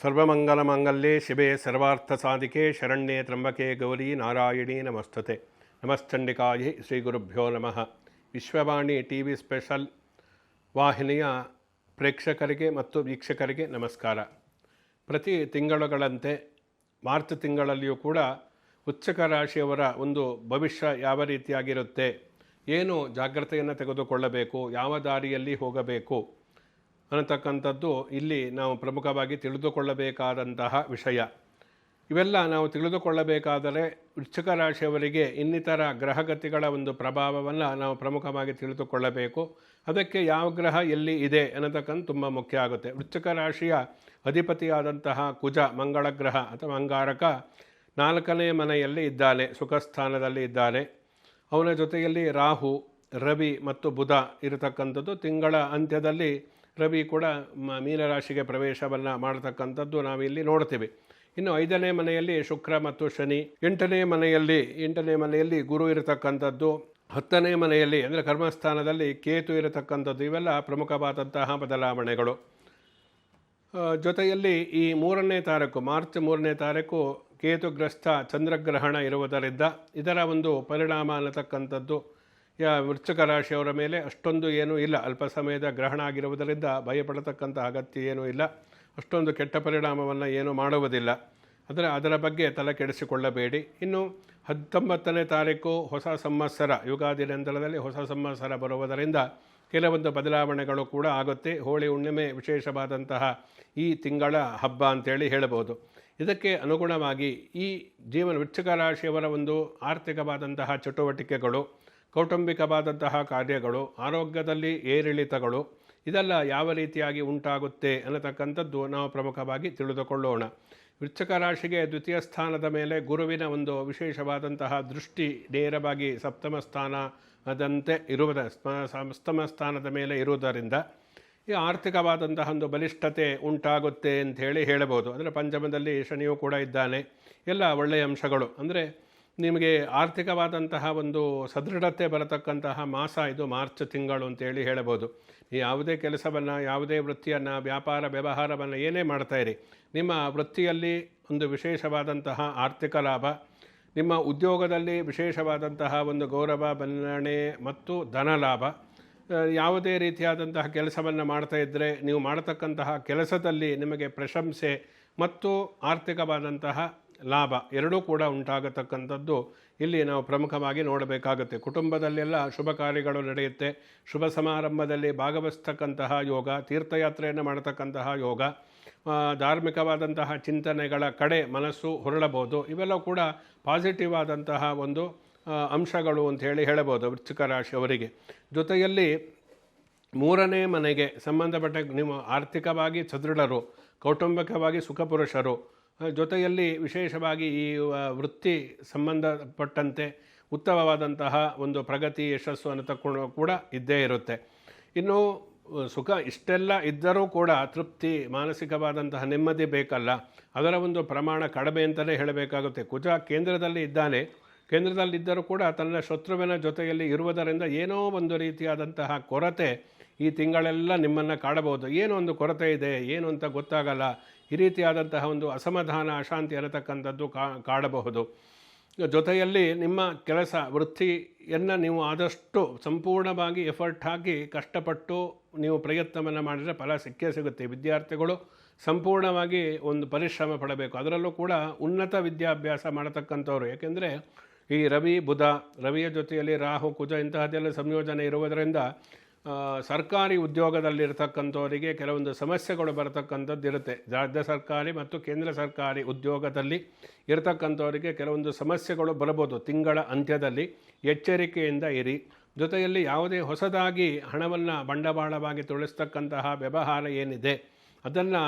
ಸರ್ವಮಂಗಲಮಾಂಗಲ್ಯೆ ಶಿವೆ ಸರ್ವಾರ್ಥಸಾಧಿಕೆ ಶರಣ್ಯೆ ತ್ರ್ಯಂಬಕೆ ಗೌರಿ ನಾರಾಯಣಿ ನಮಸ್ತುತೆ. ನಮಶ್ಚಂಡಿಕಾಯೈ ಶ್ರೀ ಗುರುಭ್ಯೋ ನಮಃ. Vishwavani TV special ವಾಹಿನಿಯ ಪ್ರೇಕ್ಷಕರಿಗೆ ಮತ್ತು ವೀಕ್ಷಕರಿಗೆ ನಮಸ್ಕಾರ. ಪ್ರತಿ ತಿಂಗಳುಗಳಂತೆ ಮಾರ್ಚ್ ತಿಂಗಳಲ್ಲಿಯೂ ಕೂಡ ವೃಶ್ಚಿಕ ರಾಶಿಯವರ ಒಂದು ಭವಿಷ್ಯ ಯಾವ ರೀತಿಯಾಗಿರುತ್ತೆ, ಏನು ಜಾಗ್ರತೆಯನ್ನು ತೆಗೆದುಕೊಳ್ಳಬೇಕು, ಯಾವ ದಾರಿಯಲ್ಲಿ ಹೋಗಬೇಕು ಅನ್ನತಕ್ಕಂಥದ್ದು ಇಲ್ಲಿ ನಾವು ಪ್ರಮುಖವಾಗಿ ತಿಳಿದುಕೊಳ್ಳಬೇಕಾದಂತಹ ವಿಷಯ. ಇವೆಲ್ಲ ನಾವು ತಿಳಿದುಕೊಳ್ಳಬೇಕಾದರೆ ವೃಶ್ಚಿಕ ರಾಶಿಯವರಿಗೆ ಇನ್ನಿತರ ಗ್ರಹಗತಿಗಳ ಒಂದು ಪ್ರಭಾವವನ್ನು ನಾವು ಪ್ರಮುಖವಾಗಿ ತಿಳಿದುಕೊಳ್ಳಬೇಕು. ಅದಕ್ಕೆ ಯಾವ ಗ್ರಹ ಎಲ್ಲಿ ಇದೆ ಅನ್ನತಕ್ಕಂಥ ತುಂಬ ಮುಖ್ಯ ಆಗುತ್ತೆ. ವೃಶ್ಚಿಕ ರಾಶಿಯ ಅಧಿಪತಿಯಾದಂತಹ ಕುಜ ಮಂಗಳ ಗ್ರಹ ಅಥವಾ ಅಂಗಾರಕ 4ನೇ ಮನೆಯಲ್ಲಿ ಇದ್ದಾನೆ, ಸುಖಸ್ಥಾನದಲ್ಲಿ ಇದ್ದಾನೆ. ಅವನ ಜೊತೆಯಲ್ಲಿ ರಾಹು, ರವಿ ಮತ್ತು ಬುಧ ಇರತಕ್ಕಂಥದ್ದು. ತಿಂಗಳ ಅಂತ್ಯದಲ್ಲಿ ರವಿ ಕೂಡ ಮೀನರಾಶಿಗೆ ಪ್ರವೇಶವನ್ನು ಮಾಡತಕ್ಕಂಥದ್ದು ನಾವಿಲ್ಲಿ ನೋಡ್ತೀವಿ. ಇನ್ನು 5ನೇ ಮನೆಯಲ್ಲಿ ಶುಕ್ರ ಮತ್ತು ಶನಿ, 8ನೇ ಮನೆಯಲ್ಲಿ ಗುರು ಇರತಕ್ಕಂಥದ್ದು, 10ನೇ ಮನೆಯಲ್ಲಿ ಅಂದರೆ ಕರ್ಮಸ್ಥಾನದಲ್ಲಿ ಕೇತು ಇರತಕ್ಕಂಥದ್ದು. ಇವೆಲ್ಲ ಪ್ರಮುಖವಾದಂತಹ ಬದಲಾವಣೆಗಳು. ಜೊತೆಯಲ್ಲಿ ಈ ಮಾರ್ಚ್ 3ನೇ ತಾರೀಕು ಕೇತುಗ್ರಸ್ತ ಚಂದ್ರಗ್ರಹಣ ಇರುವುದರಿಂದ ಇದರ ಒಂದು ಪರಿಣಾಮ ಅನ್ನತಕ್ಕಂಥದ್ದು ವೃಶ್ಚಿಕ ರಾಶಿಯವರ ಮೇಲೆ ಅಷ್ಟೊಂದು ಏನೂ ಇಲ್ಲ. ಅಲ್ಪ ಸಮಯದ ಗ್ರಹಣ ಆಗಿರುವುದರಿಂದ ಭಯಪಡತಕ್ಕಂಥ ಅಗತ್ಯ ಏನೂ ಇಲ್ಲ. ಅಷ್ಟೊಂದು ಕೆಟ್ಟ ಪರಿಣಾಮವನ್ನು ಏನೂ ಮಾಡುವುದಿಲ್ಲ. ಅದರ ಬಗ್ಗೆ ತಲೆ ಕೆಡಿಸಿಕೊಳ್ಳಬೇಡಿ. ಇನ್ನು 19ನೇ ತಾರೀಕು ಹೊಸ ಸಂವತ್ಸರ, ಯುಗಾದಿ ನಂತರದಲ್ಲಿ ಹೊಸ ಸಂವತ್ಸರ ಬರುವುದರಿಂದ ಕೆಲವೊಂದು ಬದಲಾವಣೆಗಳು ಕೂಡ ಆಗುತ್ತೆ. ಹೋಳಿ ಹುಣ್ಣಿಮೆ ವಿಶೇಷವಾದಂತಹ ಈ ತಿಂಗಳ ಹಬ್ಬ ಅಂತೇಳಿ ಹೇಳಬಹುದು. ಇದಕ್ಕೆ ಅನುಗುಣವಾಗಿ ಈ ವೃಶ್ಚಿಕ ರಾಶಿಯವರ ಒಂದು ಆರ್ಥಿಕವಾದಂತಹ ಚಟುವಟಿಕೆಗಳು, ಕೌಟುಂಬಿಕವಾದಂತಹ ಕಾರ್ಯಗಳು, ಆರೋಗ್ಯದಲ್ಲಿ ಏರಿಳಿತಗಳು ಇದೆಲ್ಲ ಯಾವ ರೀತಿಯಾಗಿ ಉಂಟಾಗುತ್ತೆ ಅನ್ನತಕ್ಕಂಥದ್ದು ನಾವು ಪ್ರಮುಖವಾಗಿ ತಿಳಿದುಕೊಳ್ಳೋಣ. ವೃಶ್ಚಿಕ ರಾಶಿಗೆ ದ್ವಿತೀಯ ಸ್ಥಾನದ ಮೇಲೆ ಗುರುವಿನ ಒಂದು ವಿಶೇಷವಾದಂತಹ ದೃಷ್ಟಿ ನೇರವಾಗಿ ಸಪ್ತಮ ಸ್ಥಾನದ ಮೇಲೆ ಇರುವುದರಿಂದ ಈ ಆರ್ಥಿಕವಾದಂತಹ ಒಂದು ಬಲಿಷ್ಠತೆ ಉಂಟಾಗುತ್ತೆ ಅಂಥೇಳಿ ಹೇಳಬಹುದು. ಅಂದರೆ ಪಂಚಮದಲ್ಲಿ ಶನಿಯೂ ಕೂಡ ಇದ್ದಾನೆ. ಎಲ್ಲ ಒಳ್ಳೆಯ ಅಂಶಗಳು. ಅಂದರೆ ನಿಮಗೆ ಆರ್ಥಿಕವಾದಂತಹ ಒಂದು ಸದೃಢತೆ ಬರತಕ್ಕಂತಹ ಮಾಸ ಇದು ಮಾರ್ಚ್ ತಿಂಗಳು ಅಂತೇಳಿ ಹೇಳಬಹುದು. ಯಾವುದೇ ಕೆಲಸವನ್ನು, ಯಾವುದೇ ವೃತ್ತಿಯನ್ನು, ವ್ಯಾಪಾರ ವ್ಯವಹಾರವನ್ನು ಏನೇ ಮಾಡ್ತಾಯಿರಿ, ನಿಮ್ಮ ವೃತ್ತಿಯಲ್ಲಿ ಒಂದು ವಿಶೇಷವಾದಂತಹ ಆರ್ಥಿಕ ಲಾಭ, ನಿಮ್ಮ ಉದ್ಯೋಗದಲ್ಲಿ ವಿಶೇಷವಾದಂತಹ ಒಂದು ಗೌರವ, ಮನ್ನಣೆ ಮತ್ತು ಧನ ಲಾಭ. ಯಾವುದೇ ರೀತಿಯಾದಂತಹ ಕೆಲಸವನ್ನು ಮಾಡ್ತಾ ಇದ್ದರೆ ನೀವು ಮಾಡತಕ್ಕಂತಹ ಕೆಲಸದಲ್ಲಿ ನಿಮಗೆ ಪ್ರಶಂಸೆ ಮತ್ತು ಆರ್ಥಿಕವಾದಂತಹ ಲಾಭ ಎರಡೂ ಕೂಡ ಉಂಟಾಗತಕ್ಕಂಥದ್ದು ಇಲ್ಲಿ ನಾವು ಪ್ರಮುಖವಾಗಿ ನೋಡಬೇಕಾಗುತ್ತೆ. ಕುಟುಂಬದಲ್ಲೆಲ್ಲ ಶುಭ ಕಾರ್ಯಗಳು ನಡೆಯುತ್ತೆ. ಶುಭ ಸಮಾರಂಭದಲ್ಲಿ ಭಾಗವಹಿಸ್ತಕ್ಕಂತಹ ಯೋಗ, ತೀರ್ಥಯಾತ್ರೆಯನ್ನು ಮಾಡತಕ್ಕಂತಹ ಯೋಗ, ಧಾರ್ಮಿಕವಾದಂತಹ ಚಿಂತನೆಗಳ ಕಡೆ ಮನಸ್ಸು ಹೊರಳಬಹುದು. ಇವೆಲ್ಲ ಕೂಡ ಪಾಸಿಟಿವ್ ಆದಂತಹ ಒಂದು ಅಂಶಗಳು ಅಂಥೇಳಿ ಹೇಳಬಹುದು ವೃಶ್ಚಿಕ ರಾಶಿಯವರಿಗೆ. ಜೊತೆಯಲ್ಲಿ 3ನೇ ಮನೆಗೆ ಸಂಬಂಧಪಟ್ಟ ನೀವು ಆರ್ಥಿಕವಾಗಿ ಸದೃಢರು, ಕೌಟುಂಬಿಕವಾಗಿ ಸುಖಪುರುಷರು, ಜೊತೆಯಲ್ಲಿ ವಿಶೇಷವಾಗಿ ಈ ವೃತ್ತಿ ಸಂಬಂಧಪಟ್ಟಂತೆ ಉತ್ತಮವಾದಂತಹ ಒಂದು ಪ್ರಗತಿ, ಯಶಸ್ಸು ಅನ್ನತಕ್ಕೂ ಕೂಡ ಇದ್ದೇ ಇರುತ್ತೆ. ಇನ್ನು ಸುಖ ಇಷ್ಟೆಲ್ಲ ಇದ್ದರೂ ಕೂಡ ತೃಪ್ತಿ, ಮಾನಸಿಕವಾದಂತಹ ನೆಮ್ಮದಿ ಬೇಕಲ್ಲ, ಅದರ ಒಂದು ಪ್ರಮಾಣ ಕಡಿಮೆ ಅಂತಲೇ ಹೇಳಬೇಕಾಗುತ್ತೆ. ಕುಜ ಕೇಂದ್ರದಲ್ಲಿದ್ದರೂ ಕೂಡ ತನ್ನ ಶತ್ರುವಿನ ಜೊತೆಯಲ್ಲಿ ಇರುವುದರಿಂದ ಏನೋ ಒಂದು ರೀತಿಯಾದಂತಹ ಕೊರತೆ ಈ ತಿಂಗಳೆಲ್ಲ ನಿಮ್ಮನ್ನು ಕಾಡಬಹುದು. ಏನೋ ಒಂದು ಕೊರತೆ ಇದೆ, ಏನು ಅಂತ ಗೊತ್ತಾಗಲ್ಲ. ಈ ರೀತಿಯಾದಂತಹ ಒಂದು ಅಸಮಾಧಾನ, ಅಶಾಂತಿ ಅನ್ನತಕ್ಕಂಥದ್ದು ಕಾಡಬಹುದು. ಜೊತೆಯಲ್ಲಿ ನಿಮ್ಮ ಕೆಲಸ ವೃತ್ತಿಯನ್ನು ನೀವು ಆದಷ್ಟು ಸಂಪೂರ್ಣವಾಗಿ ಎಫರ್ಟ್ ಹಾಕಿ ಕಷ್ಟಪಟ್ಟು ನೀವು ಪ್ರಯತ್ನವನ್ನು ಮಾಡಿದರೆ ಫಲ ಸಿಗುತ್ತೆ. ವಿದ್ಯಾರ್ಥಿಗಳು ಸಂಪೂರ್ಣವಾಗಿ ಒಂದು ಪರಿಶ್ರಮ ಪಡಬೇಕು. ಅದರಲ್ಲೂ ಕೂಡ ಉನ್ನತ ವಿದ್ಯಾಭ್ಯಾಸ ಮಾಡತಕ್ಕಂಥವ್ರು, ಏಕೆಂದರೆ ಈ ರವಿಯ ಜೊತೆಯಲ್ಲಿ ರಾಹು, ಕುಜ ಇಂತಹದ್ದೆಲ್ಲ ಸಂಯೋಜನೆ ಇರುವುದರಿಂದ ಸರ್ಕಾರಿ ಉದ್ಯೋಗದಲ್ಲಿರ್ತಕ್ಕಂಥವರಿಗೆ ಕೆಲವೊಂದು ಸಮಸ್ಯೆಗಳು ಬರತಕ್ಕಂಥದ್ದು ಇರುತ್ತೆ. ರಾಜ್ಯ ಸರ್ಕಾರಿ ಮತ್ತು ಕೇಂದ್ರ ಸರ್ಕಾರಿ ಉದ್ಯೋಗದಲ್ಲಿ ಇರತಕ್ಕಂಥವರಿಗೆ ಕೆಲವೊಂದು ಸಮಸ್ಯೆಗಳು ಬರಬಹುದು. ತಿಂಗಳ ಅಂತ್ಯದಲ್ಲಿ ಎಚ್ಚರಿಕೆಯಿಂದ ಇರಿ. ಜೊತೆಯಲ್ಲಿ ಯಾವುದೇ ಹೊಸದಾಗಿ ಹಣವನ್ನು ಬಂಡವಾಳವಾಗಿ ತೊಡಗಿಸ್ತಕ್ಕಂತಹ ವ್ಯವಹಾರ ಏನಿದೆ ಅದನ್ನು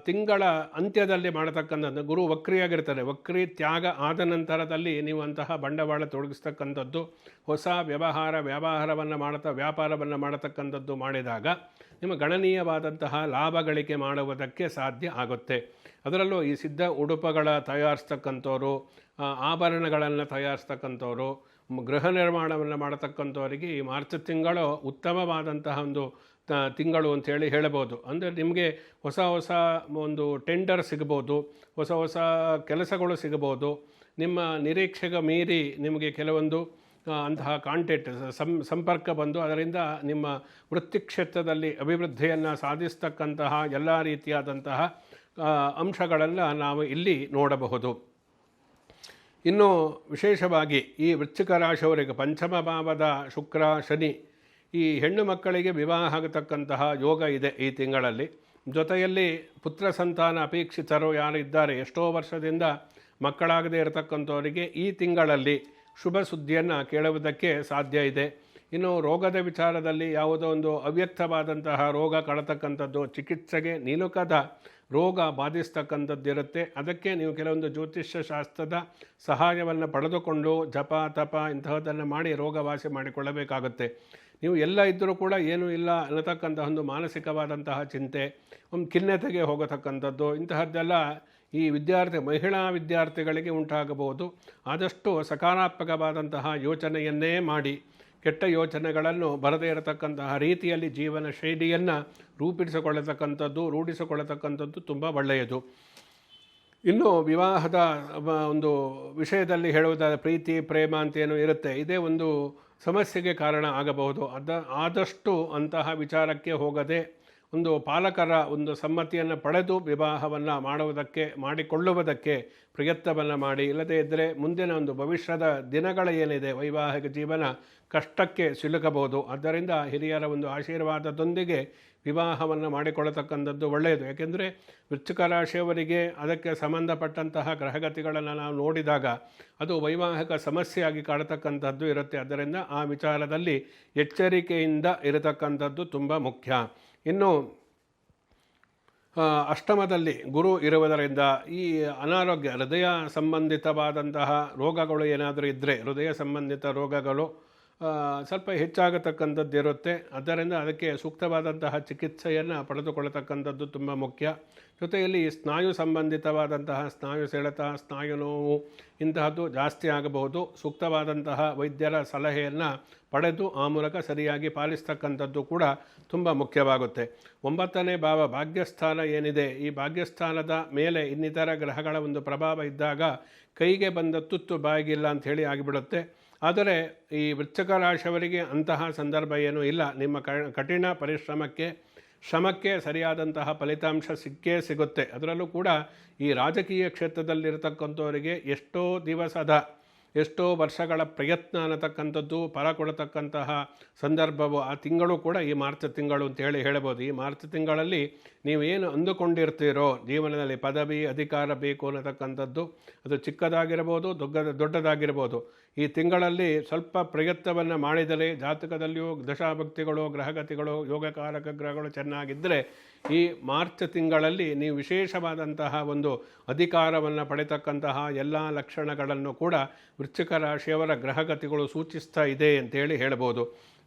ತಿಂಗಳ ಅಂತ್ಯದಲ್ಲಿ ಮಾಡತಕ್ಕಂಥದ್ದು. ಗುರು ವಕ್ರಿಯಾಗಿರ್ತಾರೆ. ವಕ್ರಿ ತ್ಯಾಗ ಆದ ನಂತರದಲ್ಲಿ ನೀವು ಅಂತಹ ಬಂಡವಾಳ ತೊಡಗಿಸ್ತಕ್ಕಂಥದ್ದು, ಹೊಸ ವ್ಯಾಪಾರವನ್ನು ಮಾಡತಕ್ಕಂಥದ್ದು ಮಾಡಿದಾಗ ನಿಮ್ಮ ಗಣನೀಯವಾದಂತಹ ಲಾಭ ಗಳಿಕೆ ಮಾಡುವುದಕ್ಕೆ ಸಾಧ್ಯ ಆಗುತ್ತೆ. ಅದರಲ್ಲೂ ಈ ಸಿದ್ಧ ಉಡುಪುಗಳ ತಯಾರಿಸ್ತಕ್ಕಂಥವ್ರು, ಆಭರಣಗಳನ್ನು ತಯಾರಿಸ್ತಕ್ಕಂಥವ್ರು, ಗೃಹ ನಿರ್ಮಾಣವನ್ನು ಮಾಡತಕ್ಕಂಥವರಿಗೆ ಈ ಮಾರ್ಚ್ ತಿಂಗಳು ಉತ್ತಮವಾದಂತಹ ಒಂದು ತಿಂಗಳು ಅಂಥೇಳಿ ಹೇಳಬಹುದು. ಅಂದರೆ ನಿಮಗೆ ಹೊಸ ಹೊಸ ಒಂದು ಟೆಂಡರ್ ಸಿಗ್ಬೋದು, ಹೊಸ ಹೊಸ ಕೆಲಸಗಳು ಸಿಗಬಹುದು. ನಿಮ್ಮ ನಿರೀಕ್ಷೆಗೆ ಮೀರಿ ನಿಮಗೆ ಕೆಲವೊಂದು ಅಂತಹ ಕಾಂಟ್ಯಾಕ್ಟ್ ಸಂಪರ್ಕ ಬಂದು ಅದರಿಂದ ನಿಮ್ಮ ವೃತ್ತಿ ಕ್ಷೇತ್ರದಲ್ಲಿ ಅಭಿವೃದ್ಧಿಯನ್ನು ಸಾಧಿಸ್ತಕ್ಕಂತಹ ಎಲ್ಲ ರೀತಿಯಾದಂತಹ ಅಂಶಗಳೆಲ್ಲ ನಾವು ಇಲ್ಲಿ ನೋಡಬಹುದು. ಇನ್ನು ವಿಶೇಷವಾಗಿ ಈ ವೃಶ್ಚಿಕ ರಾಶಿಯವರಿಗೆ ಪಂಚಮ ಭಾವದ ಶುಕ್ರ ಶನಿ ಈ ಹೆಣ್ಣು ಮಕ್ಕಳಿಗೆ ವಿವಾಹ ಆಗತಕ್ಕಂತಹ ಯೋಗ ಇದೆ ಈ ತಿಂಗಳಲ್ಲಿ. ಜೊತೆಯಲ್ಲಿ ಪುತ್ರ ಸಂತಾನ ಅಪೇಕ್ಷಿತರು ಯಾರು ಇದ್ದಾರೆ, ಎಷ್ಟೋ ವರ್ಷದಿಂದ ಮಕ್ಕಳಾಗದೇ ಇರತಕ್ಕಂಥವರಿಗೆ ಈ ತಿಂಗಳಲ್ಲಿ ಶುಭ ಸುದ್ದಿಯನ್ನು ಕೇಳುವುದಕ್ಕೆ ಸಾಧ್ಯ ಇದೆ. ಇನ್ನು ರೋಗದ ವಿಚಾರದಲ್ಲಿ ಯಾವುದೋ ಒಂದು ಅವ್ಯಕ್ತವಾದಂತಹ ರೋಗ ಕಳತಕ್ಕಂಥದ್ದು, ಚಿಕಿತ್ಸೆಗೆ ನಿಲುಕದ ರೋಗ ಬಾಧಿಸ್ತಕ್ಕಂಥದ್ದಿರುತ್ತೆ. ಅದಕ್ಕೆ ನೀವು ಕೆಲವೊಂದು ಜ್ಯೋತಿಷ್ಯ ಶಾಸ್ತ್ರದ ಸಹಾಯವನ್ನು ಪಡೆದುಕೊಂಡು ಜಪ ತಪ ಇಂತಹದ್ದನ್ನು ಮಾಡಿ ರೋಗ ವಾಸಿ ಮಾಡಿಕೊಳ್ಳಬೇಕಾಗುತ್ತೆ. ನೀವು ಎಲ್ಲ ಇದ್ದರೂ ಕೂಡ ಏನೂ ಇಲ್ಲ ಅನ್ನತಕ್ಕಂತಹ ಒಂದು ಮಾನಸಿಕವಾದಂತಹ ಚಿಂತೆ, ಒಂದು ಖಿನ್ನತೆಗೆ ಹೋಗತಕ್ಕಂಥದ್ದು, ಇಂತಹದ್ದೆಲ್ಲ ಈ ಮಹಿಳಾ ವಿದ್ಯಾರ್ಥಿಗಳಿಗೆ ಉಂಟಾಗಬಹುದು. ಆದಷ್ಟು ಸಕಾರಾತ್ಮಕವಾದಂತಹ ಯೋಚನೆಯನ್ನೇ ಮಾಡಿ ಕೆಟ್ಟ ಯೋಚನೆಗಳನ್ನು ಬರದೇ ಇರತಕ್ಕಂತಹ ರೀತಿಯಲ್ಲಿ ಜೀವನ ಶೈಲಿಯನ್ನು ರೂಢಿಸಿಕೊಳ್ಳತಕ್ಕಂಥದ್ದು ತುಂಬ ಒಳ್ಳೆಯದು. ಇನ್ನು ವಿವಾಹದ ಒಂದು ವಿಷಯದಲ್ಲಿ ಹೇಳುವುದಾದ ಪ್ರೀತಿ ಪ್ರೇಮ ಅಂತೇನು ಇರುತ್ತೆ, ಇದೇ ಒಂದು ಸಮಸ್ಯೆಗೆ ಕಾರಣ ಆಗಬಹುದು. ಆದಷ್ಟು ಅಂತಹ ವಿಚಾರಕ್ಕೆ ಹೋಗದೆ ಒಂದು ಪಾಲಕರ ಒಂದು ಸಮ್ಮತಿಯನ್ನು ಪಡೆದು ವಿವಾಹವನ್ನು ಮಾಡಿಕೊಳ್ಳುವುದಕ್ಕೆ ಪ್ರಯತ್ನವನ್ನು ಮಾಡಿ. ಇಲ್ಲದೇ ಇದ್ದರೆ ಮುಂದಿನ ಒಂದು ಭವಿಷ್ಯದ ದಿನಗಳ ಏನಿದೆ ವೈವಾಹಿಕ ಜೀವನ ಕಷ್ಟಕ್ಕೆ ಸಿಲುಕಬಹುದು. ಆದ್ದರಿಂದ ಹಿರಿಯರ ಒಂದು ಆಶೀರ್ವಾದದೊಂದಿಗೆ ವಿವಾಹವನ್ನು ಮಾಡಿಕೊಳ್ಳತಕ್ಕಂಥದ್ದು ಒಳ್ಳೆಯದು. ಏಕೆಂದರೆ ವೃಶ್ಚಿಕ ರಾಶಿಯವರಿಗೆ ಅದಕ್ಕೆ ಸಂಬಂಧಪಟ್ಟಂತಹ ಗ್ರಹಗತಿಗಳನ್ನು ನಾವು ನೋಡಿದಾಗ ಅದು ವೈವಾಹಿಕ ಸಮಸ್ಯೆಯಾಗಿ ಕಾಡತಕ್ಕಂಥದ್ದು ಇರುತ್ತೆ. ಆದ್ದರಿಂದ ಆ ವಿಚಾರದಲ್ಲಿ ಎಚ್ಚರಿಕೆಯಿಂದ ಇರತಕ್ಕಂಥದ್ದು ತುಂಬ ಮುಖ್ಯ. ಇನ್ನು ಅಷ್ಟಮದಲ್ಲಿ ಗುರು ಇರುವುದರಿಂದ ಈ ಅನಾರೋಗ್ಯ, ಹೃದಯ ಸಂಬಂಧಿತವಾದಂತಹ ರೋಗಗಳು ಏನಾದರೂ ಇದ್ದರೆ, ಹೃದಯ ಸಂಬಂಧಿತ ರೋಗಗಳು ಸ್ವಲ್ಪ ಹೆಚ್ಚಾಗತಕ್ಕಂಥದ್ದು ಇರುತ್ತೆ. ಆದ್ದರಿಂದ ಅದಕ್ಕೆ ಸೂಕ್ತವಾದಂತಹ ಚಿಕಿತ್ಸೆಯನ್ನು ಪಡೆದುಕೊಳ್ಳತಕ್ಕಂಥದ್ದು ತುಂಬ ಮುಖ್ಯ. ಜೊತೆಯಲ್ಲಿ ಸ್ನಾಯು ಸಂಬಂಧಿತವಾದಂತಹ ಸ್ನಾಯು ಸೆಳೆತ, ಸ್ನಾಯು ನೋವು ಇಂತಹದ್ದು ಜಾಸ್ತಿ ಆಗಬಹುದು. ಸೂಕ್ತವಾದಂತಹ ವೈದ್ಯರ ಸಲಹೆಯನ್ನು ಪಡೆದು ಆ ಮೂಲಕ ಸರಿಯಾಗಿ ಪಾಲಿಸ್ತಕ್ಕಂಥದ್ದು ಕೂಡ ತುಂಬ ಮುಖ್ಯವಾಗುತ್ತೆ. 9ನೇ ಭಾವ ಭಾಗ್ಯಸ್ಥಾನ ಏನಿದೆ, ಈ ಭಾಗ್ಯಸ್ಥಾನದ ಮೇಲೆ ಇನ್ನಿತರ ಗ್ರಹಗಳ ಒಂದು ಪ್ರಭಾವ ಇದ್ದಾಗ ಕೈಗೆ ಬಂದ ತುತ್ತು ಬಾಯಿಗಿಲ್ಲ ಅಂಥೇಳಿ ಆಗಿಬಿಡುತ್ತೆ. ಆದರೆ ಈ ವೃಶ್ಚಿಕ ರಾಶಿಯವರಿಗೆ ಅಂತಹ ಸಂದರ್ಭ ಏನೂ ಇಲ್ಲ. ನಿಮ್ಮ ಕಠಿಣ ಶ್ರಮಕ್ಕೆ ಸರಿಯಾದಂತಹ ಫಲಿತಾಂಶ ಸಿಕ್ಕೇ ಸಿಗುತ್ತೆ. ಅದರಲ್ಲೂ ಕೂಡ ಈ ರಾಜಕೀಯ ಕ್ಷೇತ್ರದಲ್ಲಿರತಕ್ಕಂಥವರಿಗೆ ಎಷ್ಟೋ ವರ್ಷಗಳ ಪ್ರಯತ್ನ ಅನ್ನತಕ್ಕಂಥದ್ದು ಫಲ ಕೊಡತಕ್ಕಂತಹ ಸಂದರ್ಭವು ಆ ತಿಂಗಳು ಕೂಡ ಈ ಮಾರ್ಚ್ ತಿಂಗಳು ಅಂತೇಳಿ ಹೇಳಬಹುದು. ಈ ಮಾರ್ಚ್ ತಿಂಗಳಲ್ಲಿ ನೀವೇನು ಅಂದುಕೊಂಡಿರ್ತೀರೋ ಜೀವನದಲ್ಲಿ ಪದವಿ ಅಧಿಕಾರ ಬೇಕು ಅನ್ನತಕ್ಕಂಥದ್ದು, ಅದು ಚಿಕ್ಕದಾಗಿರ್ಬೋದು ದೊಡ್ಡದಾಗಿರ್ಬೋದು, ಈ ತಿಂಗಳಲ್ಲಿ ಸ್ವಲ್ಪ ಪ್ರಯತ್ನವನ್ನು ಮಾಡಿದರೆ ಜಾತಕದಲ್ಲಿಯೂ ದಶಾಭಕ್ತಿಗಳು ಗ್ರಹಗತಿಗಳು ಯೋಗಕಾರಕ ಗ್ರಹಗಳು ಚೆನ್ನಾಗಿದ್ದರೆ ಈ ಮಾರ್ಚ್ ತಿಂಗಳಲ್ಲಿ ನೀವು ವಿಶೇಷವಾದಂತಹ ಒಂದು ಅಧಿಕಾರವನ್ನು ಪಡೆತಕ್ಕಂತಹ ಎಲ್ಲ ಲಕ್ಷಣಗಳನ್ನು ಕೂಡ ವೃಶ್ಚಿಕ ರಾಶಿಯವರ ಗ್ರಹಗತಿಗಳು ಸೂಚಿಸ್ತಾ ಇದೆ ಅಂತೇಳಿ ಹೇಳ್ಬೋದು.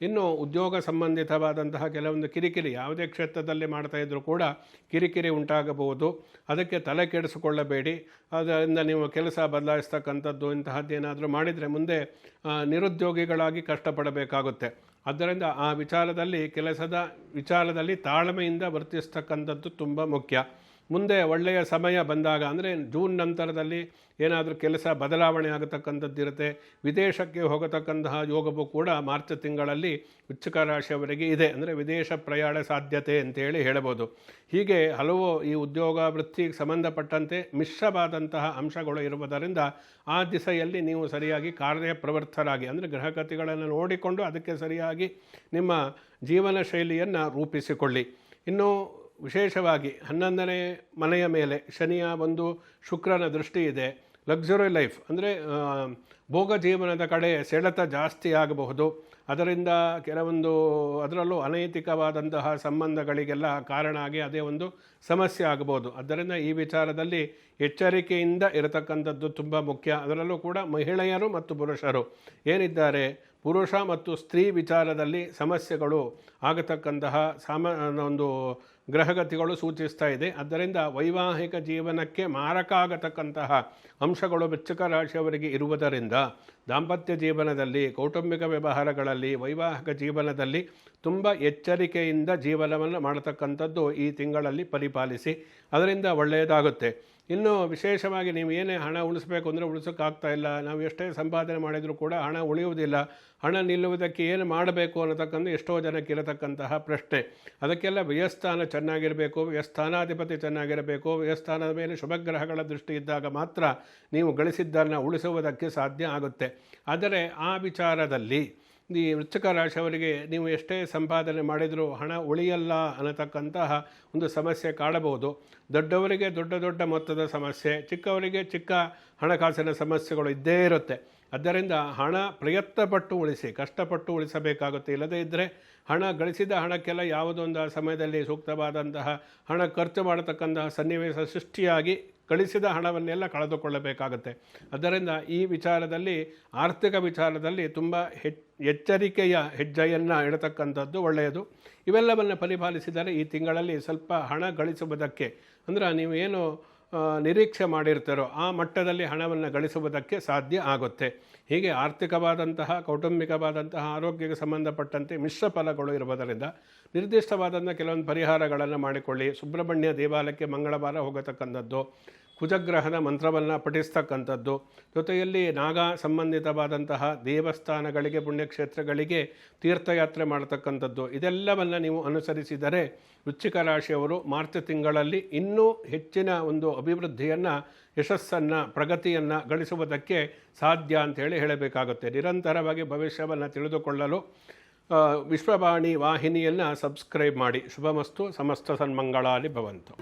ಇನ್ನು ಉದ್ಯೋಗ ಸಂಬಂಧಿತವಾದಂತಹ ಕೆಲವೊಂದು ಕಿರಿಕಿರಿ, ಯಾವುದೇ ಕ್ಷೇತ್ರದಲ್ಲಿ ಮಾಡ್ತಾಯಿದ್ರೂ ಕೂಡ ಕಿರಿಕಿರಿ ಉಂಟಾಗಬಹುದು. ಅದಕ್ಕೆ ತಲೆ ಕೆಡಿಸಿಕೊಳ್ಳಬೇಡಿ. ಅದರಿಂದ ನೀವು ಕೆಲಸ ಬದಲಾಯಿಸ್ತಕ್ಕಂಥದ್ದು ಇಂತಹದ್ದೇನಾದರೂ ಮಾಡಿದರೆ ಮುಂದೆ ನಿರುದ್ಯೋಗಿಗಳಾಗಿ ಕಷ್ಟಪಡಬೇಕಾಗುತ್ತೆ. ಆದ್ದರಿಂದ ಆ ಕೆಲಸದ ವಿಚಾರದಲ್ಲಿ ತಾಳ್ಮೆಯಿಂದ ವರ್ತಿಸ್ತಕ್ಕಂಥದ್ದು ತುಂಬ ಮುಖ್ಯ. ಮುಂದೆ ಒಳ್ಳೆಯ ಸಮಯ ಬಂದಾಗ, ಅಂದರೆ ಜೂನ್ ನಂತರದಲ್ಲಿ ಏನಾದರೂ ಕೆಲಸ ಬದಲಾವಣೆ ಆಗತಕ್ಕಂಥದ್ದಿರುತ್ತೆ. ವಿದೇಶಕ್ಕೆ ಹೋಗತಕ್ಕಂತಹ ಯೋಗವು ಕೂಡ ಮಾರ್ಚ್ ತಿಂಗಳಲ್ಲಿ ವೃಶ್ಚಿಕ ರಾಶಿಯವರಿಗೆ ಇದೆ. ಅಂದರೆ ವಿದೇಶ ಪ್ರಯಾಣ ಸಾಧ್ಯತೆ ಅಂತೇಳಿ ಹೇಳಬಹುದು. ಹೀಗೆ ಹಲವು ಈ ಉದ್ಯೋಗ ವೃತ್ತಿಗೆ ಸಂಬಂಧಪಟ್ಟಂತೆ ಮಿಶ್ರವಾದಂತಹ ಅಂಶಗಳು ಇರುವುದರಿಂದ ಆ ದಿಸೆಯಲ್ಲಿ ನೀವು ಸರಿಯಾಗಿ ಕಾರ್ಯಪ್ರವೃತ್ತರಾಗಿ, ಅಂದರೆ ಗ್ರಹಗತಿಗಳನ್ನು ನೋಡಿಕೊಂಡು ಅದಕ್ಕೆ ಸರಿಯಾಗಿ ನಿಮ್ಮ ಜೀವನ ಶೈಲಿಯನ್ನು ರೂಪಿಸಿಕೊಳ್ಳಿ. ಇನ್ನು ವಿಶೇಷವಾಗಿ 11ನೇ ಮನೆಯ ಮೇಲೆ ಶನಿಯ ಒಂದು ಶುಕ್ರನ ದೃಷ್ಟಿ ಇದೆ. ಲಕ್ಸುರಿ ಲೈಫ್ ಅಂದರೆ ಭೋಗ ಜೀವನದ ಕಡೆ ಸೆಳೆತ ಜಾಸ್ತಿ ಆಗಬಹುದು. ಅದರಿಂದ ಅದರಲ್ಲೂ ಅನೈತಿಕವಾದಂತಹ ಸಂಬಂಧಗಳಿಗೆಲ್ಲ ಕಾರಣ ಆಗಿ ಅದೇ ಒಂದು ಸಮಸ್ಯೆ ಆಗಬಹುದು. ಆದ್ದರಿಂದ ಈ ವಿಚಾರದಲ್ಲಿ ಎಚ್ಚರಿಕೆಯಿಂದ ಇರತಕ್ಕಂಥದ್ದು ತುಂಬ ಮುಖ್ಯ. ಅದರಲ್ಲೂ ಕೂಡ ಮಹಿಳೆಯರು ಮತ್ತು ಪುರುಷರು ಏನಿದ್ದಾರೆ ಪುರುಷ ಮತ್ತು ಸ್ತ್ರೀ ವಿಚಾರದಲ್ಲಿ ಸಮಸ್ಯೆಗಳು ಆಗತಕ್ಕಂತಹ ಒಂದು ಗ್ರಹಗತಿಗಳು ಸೂಚಿಸ್ತಾ ಇದೆ. ಆದ್ದರಿಂದ ವೈವಾಹಿಕ ಜೀವನಕ್ಕೆ ಮಾರಕ ಆಗತಕ್ಕಂತಹ ಅಂಶಗಳು ವೃಶ್ಚಿಕ ರಾಶಿಯವರಿಗೆ ಇರುವುದರಿಂದ ದಾಂಪತ್ಯ ಜೀವನದಲ್ಲಿ, ಕೌಟುಂಬಿಕ ವ್ಯವಹಾರಗಳಲ್ಲಿ, ವೈವಾಹಿಕ ಜೀವನದಲ್ಲಿ ತುಂಬ ಎಚ್ಚರಿಕೆಯಿಂದ ಜೀವನವನ್ನು ಮಾಡತಕ್ಕಂಥದ್ದು ಈ ತಿಂಗಳಲ್ಲಿ ಪರಿಪಾಲಿಸಿ, ಅದರಿಂದ ಒಳ್ಳೆಯದಾಗುತ್ತೆ. ಇನ್ನು ವಿಶೇಷವಾಗಿ ನೀವು ಏನೇ ಹಣ ಉಳಿಸಬೇಕು ಅಂದರೆ ಉಳಿಸೋಕ್ಕಾಗ್ತಾ ಇಲ್ಲ, ನಾವು ಎಷ್ಟೇ ಸಂಪಾದನೆ ಮಾಡಿದರೂ ಕೂಡ ಹಣ ಉಳಿಯುವುದಿಲ್ಲ, ಹಣ ನಿಲ್ಲುವುದಕ್ಕೆ ಏನು ಮಾಡಬೇಕು ಅನ್ನತಕ್ಕಂಥ ಎಷ್ಟೋ ಜನಕ್ಕೆ ಇರತಕ್ಕಂತಹ ಪ್ರಶ್ನೆ. ಅದಕ್ಕೆಲ್ಲ ವ್ಯಯಸ್ಥಾನ ಚೆನ್ನಾಗಿರಬೇಕು, ವ್ಯಯಸ್ಥಾನಾಧಿಪತಿ ಚೆನ್ನಾಗಿರಬೇಕು. ವ್ಯಯಸ್ಥಾನದ ಮೇಲೆ ಶುಭಗ್ರಹಗಳ ದೃಷ್ಟಿ ಇದ್ದಾಗ ಮಾತ್ರ ನೀವು ಗಳಿಸಿದ್ದನ್ನು ಉಳಿಸುವುದಕ್ಕೆ ಸಾಧ್ಯ ಆಗುತ್ತೆ. ಆದರೆ ಆ ವಿಚಾರದಲ್ಲಿ ಈ ವೃಶ್ಚಿಕ ರಾಶಿಯವರಿಗೆ ನೀವು ಎಷ್ಟೇ ಸಂಪಾದನೆ ಮಾಡಿದರೂ ಹಣ ಉಳಿಯಲ್ಲ ಅನ್ನತಕ್ಕಂತಹ ಒಂದು ಸಮಸ್ಯೆ ಕಾಡಬಹುದು. ದೊಡ್ಡವರಿಗೆ ದೊಡ್ಡ ದೊಡ್ಡ ಮೊತ್ತದ ಸಮಸ್ಯೆ, ಚಿಕ್ಕವರಿಗೆ ಚಿಕ್ಕ ಹಣಕಾಸಿನ ಸಮಸ್ಯೆಗಳು ಇದ್ದೇ ಇರುತ್ತೆ. ಆದ್ದರಿಂದ ಹಣ ಪ್ರಯತ್ನಪಟ್ಟು ಉಳಿಸಿ, ಕಷ್ಟಪಟ್ಟು ಉಳಿಸಬೇಕಾಗುತ್ತೆ. ಇಲ್ಲದೇ ಇದ್ದರೆ ಹಣ ಗಳಿಸಿದ ಹಣಕ್ಕೆಲ್ಲ ಯಾವುದೊಂದು ಸಮಯದಲ್ಲಿ ಸೂಕ್ತವಾದಂತಹ ಹಣ ಖರ್ಚು ಮಾಡತಕ್ಕಂತಹ ಸನ್ನಿವೇಶ ಸೃಷ್ಟಿಯಾಗಿ ಗಳಿಸಿದ ಹಣವನ್ನೆಲ್ಲ ಕಳೆದುಕೊಳ್ಳಬೇಕಾಗುತ್ತೆ. ಆದ್ದರಿಂದ ಈ ವಿಚಾರದಲ್ಲಿ, ಆರ್ಥಿಕ ವಿಚಾರದಲ್ಲಿ ತುಂಬ ಎಚ್ಚರಿಕೆಯ ಹೆಜ್ಜೆಯನ್ನು ಇಡತಕ್ಕಂಥದ್ದು ಒಳ್ಳೆಯದು. ಇವೆಲ್ಲವನ್ನು ಪರಿಪಾಲಿಸಿದರೆ ಈ ತಿಂಗಳಲ್ಲಿ ಸ್ವಲ್ಪ ಹಣ ಗಳಿಸುವುದಕ್ಕೆ, ಅಂದರೆ ನೀವು ಏನು ನಿರೀಕ್ಷೆ ಮಾಡಿರ್ತಾರೋ ಆ ಮಟ್ಟದಲ್ಲಿ ಹಣವನ್ನು ಗಳಿಸುವುದಕ್ಕೆ ಸಾಧ್ಯ ಆಗುತ್ತೆ. ಹೀಗೆ ಆರ್ಥಿಕವಾದಂತಹ, ಕೌಟುಂಬಿಕವಾದಂತಹ, ಆರೋಗ್ಯಕ್ಕೆ ಸಂಬಂಧಪಟ್ಟಂತೆ ಮಿಶ್ರ ಫಲಗಳು ಇರುವುದರಿಂದ ನಿರ್ದಿಷ್ಟವಾದಂಥ ಕೆಲವೊಂದು ಪರಿಹಾರಗಳನ್ನು ಮಾಡಿಕೊಳ್ಳಿ. ಸುಬ್ರಹ್ಮಣ್ಯ ದೇವಾಲಯಕ್ಕೆ ಮಂಗಳವಾರ ಹೋಗತಕ್ಕಂಥದ್ದು, ಕುಜಗ್ರಹದ ಮಂತ್ರವನ್ನು ಪಠಿಸ್ತಕ್ಕಂಥದ್ದು, ಜೊತೆಯಲ್ಲಿ ನಾಗಾ ಸಂಬಂಧಿತವಾದಂತಹ ದೇವಸ್ಥಾನಗಳಿಗೆ, ಪುಣ್ಯಕ್ಷೇತ್ರಗಳಿಗೆ ತೀರ್ಥಯಾತ್ರೆ ಮಾಡತಕ್ಕಂಥದ್ದು, ಇದೆಲ್ಲವನ್ನು ನೀವು ಅನುಸರಿಸಿದರೆ ವೃಶ್ಚಿಕ ರಾಶಿಯವರು ಮಾರ್ಚ್ ತಿಂಗಳಲ್ಲಿ ಇನ್ನೂ ಹೆಚ್ಚಿನ ಒಂದು ಅಭಿವೃದ್ಧಿಯನ್ನು, ಯಶಸ್ಸನ್ನು, ಪ್ರಗತಿಯನ್ನು ಗಳಿಸುವುದಕ್ಕೆ ಸಾಧ್ಯ ಅಂಥೇಳಿ ಹೇಳಬೇಕಾಗುತ್ತೆ. ನಿರಂತರವಾಗಿ ಭವಿಷ್ಯವನ್ನು ತಿಳಿದುಕೊಳ್ಳಲು ವಿಶ್ವವಾಣಿ ವಾಹಿನಿಯನ್ನು ಸಬ್ಸ್ಕ್ರೈಬ್ ಮಾಡಿ. ಶುಭಮಸ್ತು. ಸಮಸ್ತ ಸನ್ಮಂಗಳಾನಿ ಭವಂತು.